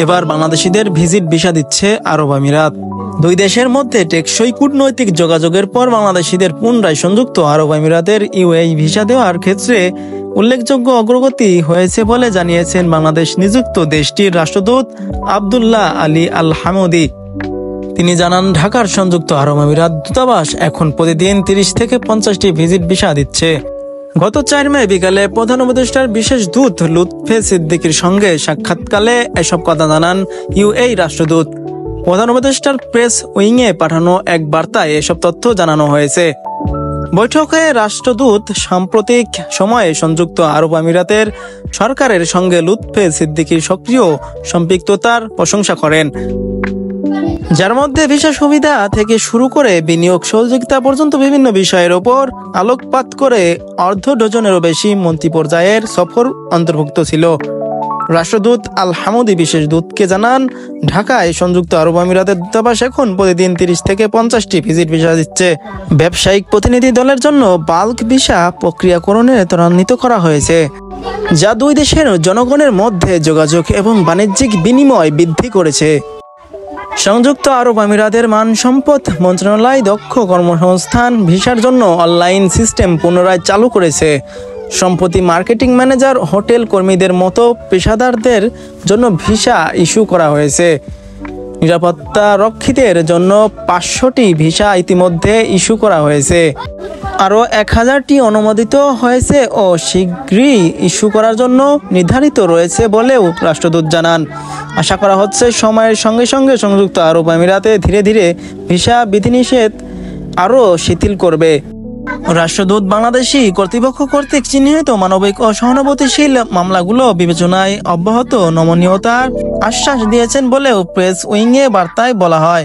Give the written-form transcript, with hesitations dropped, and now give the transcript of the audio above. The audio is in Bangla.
এবার বাংলাদেশিদের ভিজিট ভিসা দিচ্ছে আরব আমিরাত। দুই দেশের মধ্যে টেকসই কূটনৈতিক যোগাযোগের পর বাংলাদেশিদের পুনরায় সংযুক্ত আরব আমিরাতের ইউএই ভিসা দেওয়ার ক্ষেত্রে উল্লেখযোগ্য অগ্রগতি হয়েছে বলে জানিয়েছেন বাংলাদেশ নিযুক্ত দেশটির রাষ্ট্রদূত আব্দুল্লাহ আলী আল হামুদি। তিনি জানান, ঢাকার সংযুক্ত আরব আমিরাত দূতাবাস এখন প্রতিদিন 30 থেকে 50টি ভিজিট ভিসা দিচ্ছে। গত 4 মে বিকালে প্রধান উপদেষ্টার বিশেষ দূত লুৎফে সিদ্দিকীর সঙ্গে সাক্ষাৎকালে এসব কথা জানান ইউএই রাষ্ট্রদূত। প্রধান উপদেষ্টার প্রেস উইংয়ে পাঠানো এক বার্তায় এসব তথ্য জানানো হয়েছে। বৈঠকে রাষ্ট্রদূত সাম্প্রতিক সময়ে সংযুক্ত আরব আমিরাতের সরকারের সঙ্গে লুৎফে সিদ্দিকীর সক্রিয় সম্পৃক্ততার প্রশংসা করেন, যার মধ্যে ভিসা সুবিধা থেকে শুরু করে বিনিয়োগ সহযোগিতা পর্যন্ত বিভিন্ন বিষয়ের ওপর আলোকপাত করে অর্ধ ডজনেরও বেশি মন্ত্রী পর্যায়ের সফর অন্তর্ভুক্ত ছিল। রাষ্ট্রদূত আল হামুদি বিশেষ দূতকে জানান, ঢাকায় সংযুক্ত আরব আমিরাতের দূতাবাস এখন প্রতিদিন 30 থেকে 50টি ভিজিট ভিসা দিচ্ছে। ব্যবসায়িক প্রতিনিধি দলের জন্য বাল্ক ভিসা প্রক্রিয়াকরণে ত্বরান্বিত করা হয়েছে, যা দুই দেশের জনগণের মধ্যে যোগাযোগ এবং বাণিজ্যিক বিনিময় বৃদ্ধি করেছে। সংযুক্ত আরব আমিরাতের মান সম্পদ মন্ত্রণালয় দক্ষ কর্মসংস্থান ভিসার জন্য অনলাইন সিস্টেম পুনরায় চালু করেছে। সম্প্রতি মার্কেটিং ম্যানেজার, হোটেল কর্মীদের মতো পেশাদারদের জন্য ভিসা ইস্যু করা হয়েছে। নিরাপত্তা রক্ষীদের জন্য 500টি ভিসা ইতিমধ্যে ইস্যু করা হয়েছে। আরও 1000টি অনুমোদিত হয়েছে ও শীঘ্রই ইস্যু করার জন্য নির্ধারিত রয়েছে বলেও রাষ্ট্রদূত জানান। আশা করা হচ্ছে সময়ের সঙ্গে সঙ্গে সংযুক্ত আরব আমিরাতে ধীরে ধীরে ভিসা বিধিনিষেধ আরও শিথিল করবে। রাষ্ট্রদূত বাংলাদেশি কর্তৃপক্ষ কর্তৃক চিহ্নিত মানবিক ও সহানুভূতিশীল মামলাগুলো বিবেচনায় অব্যাহত নমনীয়তার আশ্বাস দিয়েছেন বলেও প্রেস উইংয়ে বার্তায় বলা হয়।